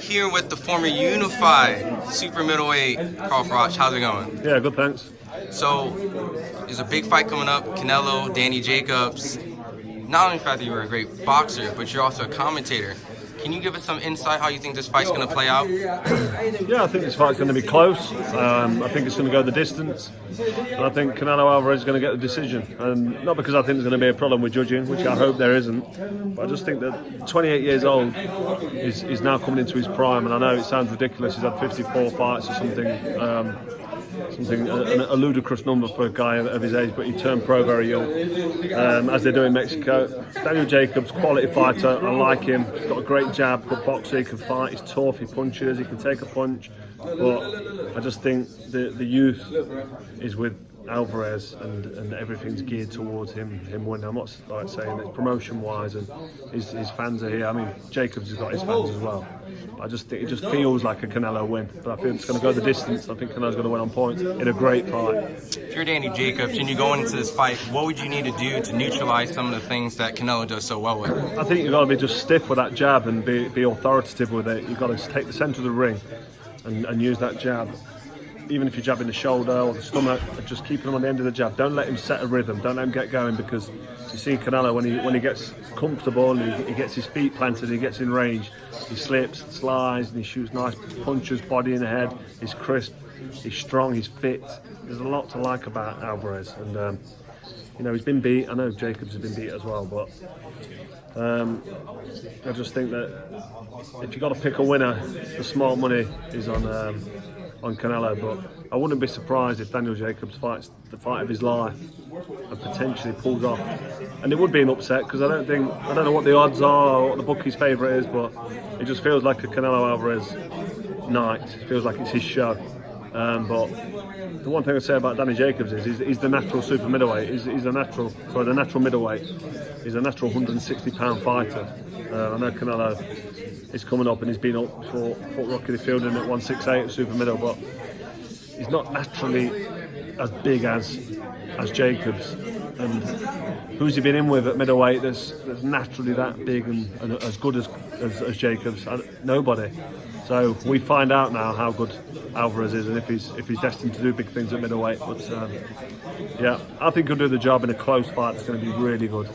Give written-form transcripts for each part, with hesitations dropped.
here with the former unified super middleweight, Froch. How's it going? Yeah, good, thanks. So, there's a big fight coming up, Canelo, Danny Jacobs. Not only the fact that you're a great boxer, but you're also a commentator. Can you give us some insight how you think this fight's going to play out? Yeah, I think this fight's going to be close. I think it's going to go the distance. And I think Canelo Alvarez is going to get the decision. And not because I think there's going to be a problem with judging, which I hope there isn't. But I just think that 28 years old is now coming into his prime. And I know it sounds ridiculous. He's had 54 fights or something. A ludicrous number for a guy of his age, but he turned pro very young, as they do in Mexico. Daniel Jacobs, quality fighter, I like him. He's got a great jab, good boxer, he can fight, he's tough, he punches, he can take a punch. But I just think the youth is with Alvarez and everything's geared towards him winning. I'm not saying it's promotion-wise and his fans are here. I mean, Jacobs has got his fans as well. I just think it just feels like a Canelo win, but I feel it's going to go the distance. I think Canelo's going to win on points in a great fight. If you're Danny Jacobs and you're going into this fight, what would you need to do to neutralize some of the things that Canelo does so well with? I think you've got to be just stiff with that jab and be authoritative with it. You've got to take the centre of the ring and use that jab. Even if you jab in the shoulder or the stomach, just keep him on the end of the jab. Don't let him set a rhythm. Don't let him get going, because you see Canelo when he gets comfortable and he gets his feet planted, he gets in range, he slips, slides, and he shoots nice punches, body in the head. He's crisp, he's strong, he's fit. There's a lot to like about Alvarez, and he's been beat. I know Jacobs has been beat as well, but I just think that if you've got to pick a winner, the smart money is on Canelo, but I wouldn't be surprised if Daniel Jacobs fights the fight of his life and potentially pulls off. And it would be an upset, because I don't know what the odds are or what the bookie's favourite is, but it just feels like a Canelo Alvarez night. It feels like it's his show. But the one thing I say about Danny Jacobs is he's the natural super middleweight. He's the natural middleweight. He's a natural 160-pound fighter. I know Canelo is coming up and he's been up for Rocky Fielding at 168 at super middle, but he's not naturally as big as Jacobs. And who's he been in with at middleweight that's naturally that big and as good as Jacobs? Nobody. So we find out now how good Alvarez is and if he's destined to do big things at middleweight. But yeah, I think he'll do the job in a close fight. It's going to be really good.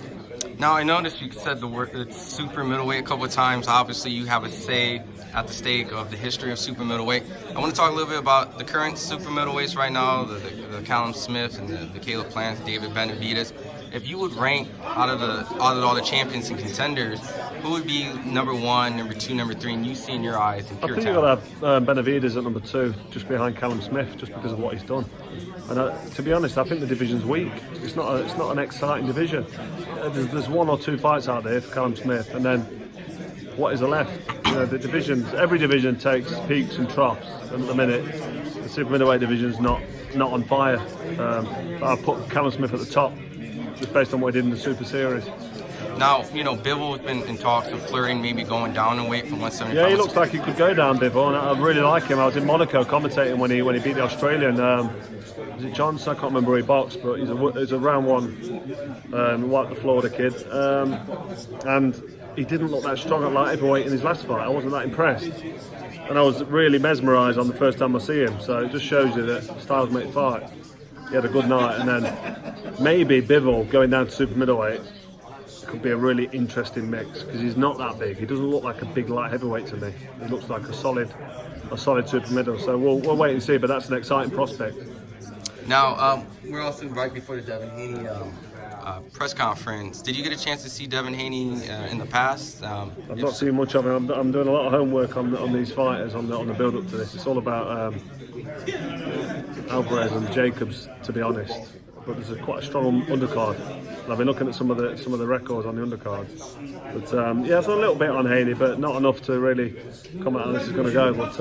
Now, I noticed you said the word super middleweight a couple of times. Obviously, you have a say at the stake of the history of super middleweight. I want to talk a little bit about the current super middleweights right now, the Callum Smith and the Caleb Plants, David Benavidez. If you would rank out of all the champions and contenders, who would be number one, number two, number three, and you see in your eyes in pure talent? I think you've got to have Benavidez at number two, just behind Callum Smith, just because of what he's done. And to be honest, I think the division's weak. It's not an exciting division. There's one or two fights out there for Callum Smith, and then what is left? The divisions, every division takes peaks and troughs. And at the minute, the super middleweight division's not on fire. But I put Callum Smith at the top, just based on what he did in the Super Series. Now, Bivol has been in talks of flirting, maybe going down in weight from 175. Yeah, he looks like he could go down, Bivol, and I really like him. I was in Monaco commentating when he beat the Australian. Was it Johnson? I can't remember who he boxed, but he's a round one, wiped the floor, the kid. And he didn't look that strong at light heavyweight in his last fight. I wasn't that impressed. And I was really mesmerised on the first time I see him. So it just shows you that styles make fight. He had a good night, and then maybe Bivol going down to super middleweight could be a really interesting mix, because he's not that big. He doesn't look like a big light heavyweight to me. He looks like a solid super middle. So we'll wait and see, but that's an exciting prospect. Now, we're also right before the Devin Haney press conference. Did you get a chance to see Devin Haney in the past? I've not seen much of him. I'm doing a lot of homework on these fighters, on the build-up to this. It's all about Alvarez and Jacobs, to be honest. But there's quite a strong undercard. And I've been looking at some of the records on the undercards. But yeah, I've done a little bit on Haney, but not enough to really comment on how this is going to go. But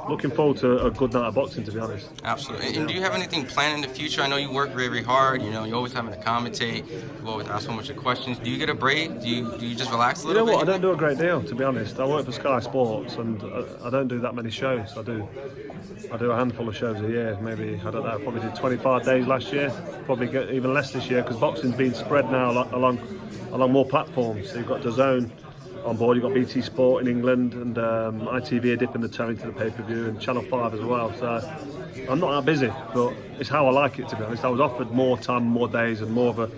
looking forward to a good night of boxing, to be honest. Absolutely. And do you have anything planned in the future? I know you work very, very hard. You're always having to commentate. You always ask so much of questions. Do you get a break? Do you just relax a little bit? You know what? I don't do a great deal, to be honest. I work for Sky Sports, and I don't do that many shows. I do a handful of shows a year. Maybe, I don't know, probably did 25 days last year. Probably get even less this year, because boxing's been spread now along more platforms. So you've got Dazn, on board. You've got BT Sport in England and ITV are dipping the toe into the pay-per-view, and Channel 5 as well. So I'm not that busy, but it's how I like it, to be honest. I was offered more time, more days, and more of a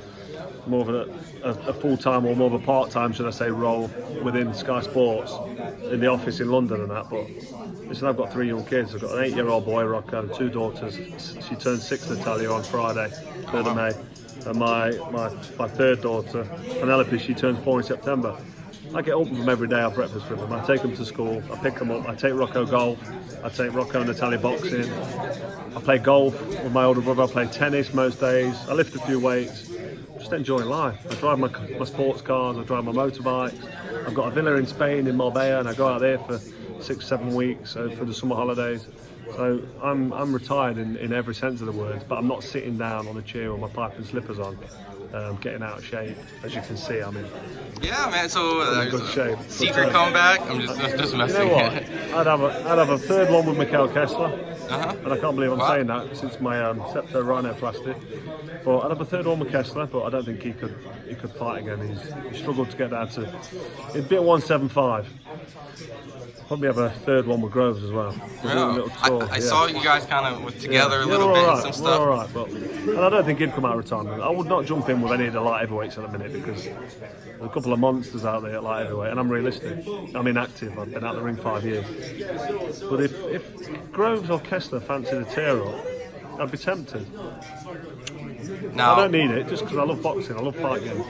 full-time, or more of a part-time, should I say, role within Sky Sports in the office in London and that. But listen, I've got 3 young kids. I've got an 8-year-old boy, Rocco, and 2 daughters. She turned 6, Natalia, on Friday, 3rd of May. And my 3rd daughter, Penelope, she turns 4 in September. I get up with them every day, I have breakfast with them. I take them to school, I pick them up, I take Rocco golf, I take Rocco and Natalia boxing. I play golf with my older brother, I play tennis most days, I lift a few weights. Just enjoying life. I drive my sports cars, I drive my motorbikes. I've got a villa in Spain, in Marbella, and I go out there for 6-7 weeks for the summer holidays. So I'm retired in every sense of the word, but I'm not sitting down on a chair with my pipe and slippers on, getting out of shape. As you can see, I'm in. Yeah, man. So good shape. Secret comeback. I'm just messing. You know what? I'd have a 3rd one with Mikkel Kessler, and I can't believe I'm saying that since my septo rhinoplasty. But I'd have a 3rd one with Kessler, but I don't think he could fight again. He struggled to get down to. He'd be at 175. Probably have a 3rd one with Groves as well. Yeah. I saw you guys kind of were together a little bit and some stuff. We're all right, and I don't think he'd come out of retirement. I would not jump in with any of the light heavyweights at the minute, because there's a couple of monsters out there at light heavyweight, and I'm realistic. I'm inactive. I've been out the ring 5 years. But if Groves or Kessler fancy the tear up, I'd be tempted. Now, I don't need it, just because I love boxing. I love fight games.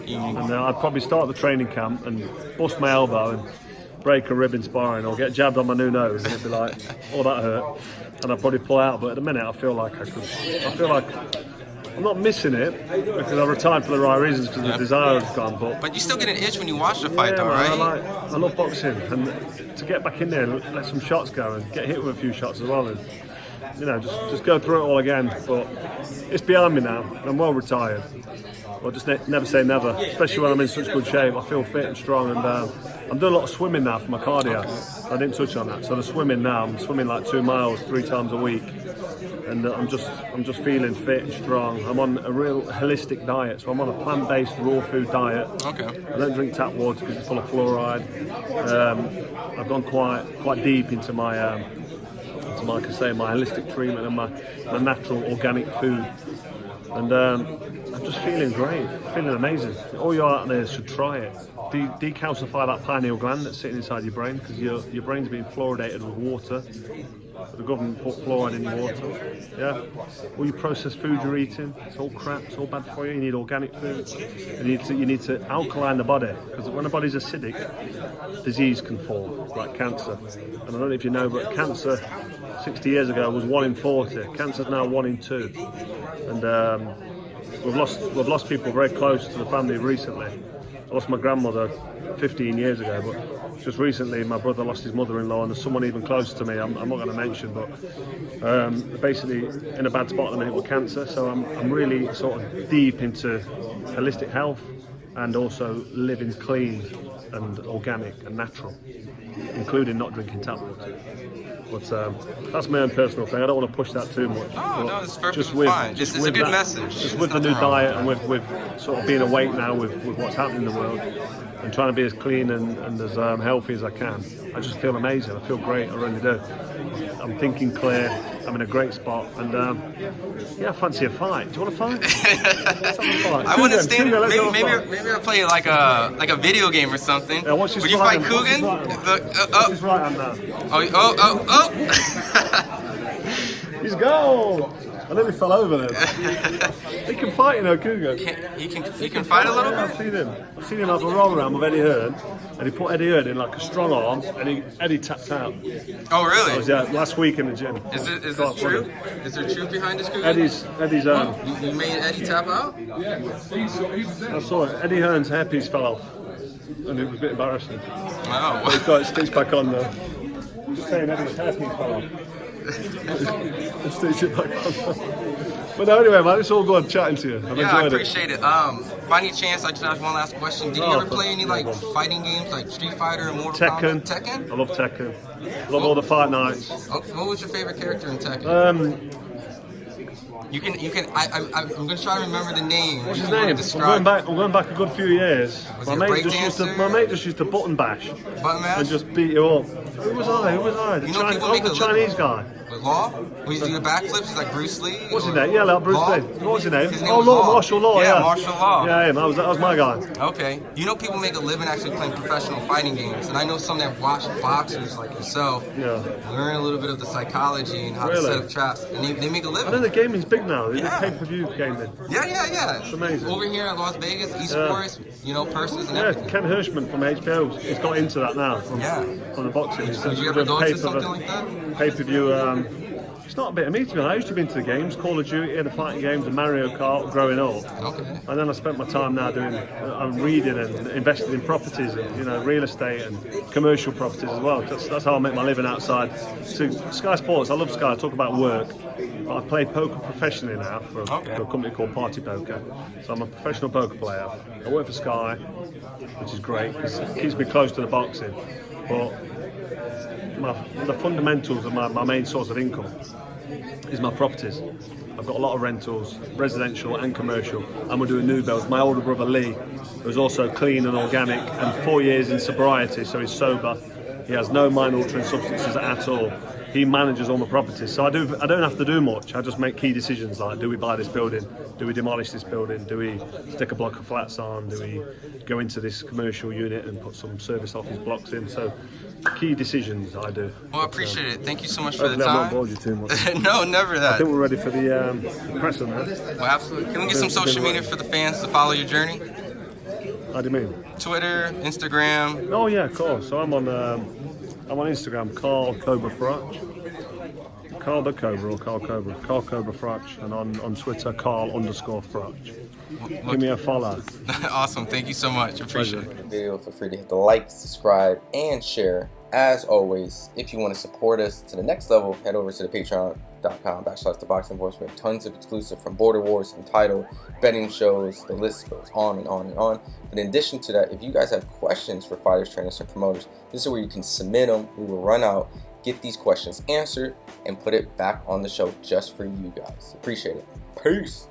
And I'd probably start the training camp and bust my elbow and break a rib in sparring, or get jabbed on my new nose, and it'd be like, oh, that hurt, and I'd probably pull out. But at the minute, I feel like I'm not missing it, because I retired for the right reasons, because the desire has gone. But you still get an itch when you watch the fight, though, right? I love boxing, and to get back in there and let some shots go and get hit with a few shots as well, and just go through it all again. But it's behind me now. I'm well retired. Well, just never say never, especially when I'm in such good shape. I feel fit and strong, and I'm doing a lot of swimming now for my cardio. I didn't touch on that. So the swimming now, I'm swimming like 2 miles 3 times a week, and I'm just feeling fit and strong. I'm on a real holistic diet, so I'm on a plant-based raw food diet. Okay. I don't drink tap water because it's full of fluoride. I've gone quite deep into my like I say, my holistic treatment and my natural organic food, and I'm just feeling great, feeling amazing. All you out there should try it. Decalcify that pineal gland that's sitting inside your brain, because your brain's being fluoridated with water. The government put fluoride in your water. Yeah. All your processed food you're eating, it's all crap, it's all bad for you. You need organic food. You need to alkaline the body, because when the body's acidic, disease can form, like cancer. And I don't know if you know, but cancer 60 years ago was 1 in 40. Cancer's now 1 in 2. And we've lost people very close to the family recently. I lost my grandmother 15 years ago, but just recently my brother lost his mother-in-law, and there's someone even closer to me I'm not going to mention, but basically in a bad spot at the minute with cancer. So I'm really sort of deep into holistic health, and also living clean and organic and natural, including not drinking tap water. But that's my own personal thing. I don't want to push that too much. Oh, no, it's perfectly fine. It's a good message. Just with the new diet, and with sort of being awake now with what's happening in the world, and trying to be as clean and as healthy as I can. I just feel amazing. I feel great. I really do. I'm thinking clear. I'm in a great spot, and I fancy a fight. Do you want to fight? Let's have a fight. I wouldn't stand. Maybe I'll play like a video game or something. Yeah, would you fight Coogan? What's his right hand now? Oh! He's gone. I nearly fell over there. He can fight, Cougar. He can fight a little bit? I've seen him have a roll around with Eddie Hearn, and he put Eddie Hearn in like a strong arm, and Eddie tapped out. Oh, really? Last week in the gym. Is this true? Is there truth behind this, Cougar? Eddie's you made Eddie tap out? I saw it. Eddie Hearn's hairpiece fell off, and it was a bit embarrassing. Wow. But he's got it stitched back on though. I'm just saying Eddie's hairpiece fell off. Stitch it back on. But no, anyway, man, it's all good chatting to you. I've enjoyed I appreciate it. By any chance, I just have one last question. Did you ever play any fighting games like Street Fighter or Mortal Kombat? Tekken? I love Tekken. I love all the fight nights. What was your favorite character in Tekken? You can. I'm gonna try to remember the name. What's his You wanna name? describe- I'm going back a good few years. Was he a breakdancer? My mate just used to button bash Button mash? and just beat you up. Who was I? The, You know people make the a Chinese living. guy. With Law? Who used to do the backflips? He's like Bruce Lee? What's his or- name? Yeah, like Bruce Law? Lee. What's his name? His name Oh, was Law, Martial Law. Yeah, Yeah, Martial Law. Yeah, him. That was my guy. Okay. You know people make a living actually playing professional fighting games, and I know some that watch boxers like yourself Yeah. learn a little bit of the psychology and how to Really? set up traps, and they make a I know living. the gaming's big now. They do Yeah. pay-per-view gaming. Yeah. It's amazing. Over here in Las Vegas, esports, purses and Yeah, everything. Ken Hirschman from HBO, he's got into that now from the boxing. He's Would you ever go to something like that? Pay-per-view. It's not a bit of me to be honest. I used to be into the games, Call of Duty, the fighting games, and Mario Kart growing up. Okay. And then I spent my time now I'm reading and investing in properties and real estate and commercial properties as well. That's how I make my living outside. So Sky Sports, I love Sky. I talk about work. But I play poker professionally now for a company called Party Poker. So I'm a professional poker player. I work for Sky, which is great because it keeps me close to the boxing. But the fundamentals of my main source of income is my properties. I've got a lot of rentals, residential and commercial, and we're doing new builds. My older brother Lee, who's also clean and organic and 4 years in sobriety, so he's sober. He has no mind altering substances at all. He manages all my properties, so I don't have to do much. I just make key decisions like: do we buy this building? Do we demolish this building? Do we stick a block of flats on? Do we go into this commercial unit and put some service office blocks in? So key decisions I do. Well, I appreciate it. Thank you so much for the Hopefully I've not time. bored you too much. No, never I that. think we're ready for the presser now. Well, absolutely. Can we get some social media for the fans to follow your journey? How do you mean? Twitter, Instagram. Oh yeah, of course. So I'm on Instagram, Carl Cobra Froch. Carl the Cobra or Carl Cobra. Carl Cobra Froch. And on Twitter, Carl_Froch. Give me a follow. Awesome. Thank you so much. Appreciate it. Video, feel free to hit the like, subscribe, and share. As always, if you want to support us to the next level, head over to the patreon.com/ThaBoxingvoice. We have tons of exclusive from Border Wars, from title, betting shows, the list goes on and on and on. But in addition to that, if you guys have questions for fighters, trainers, and promoters, this is where you can submit them. We will run out, get these questions answered, and put it back on the show just for you guys. Appreciate it. Peace.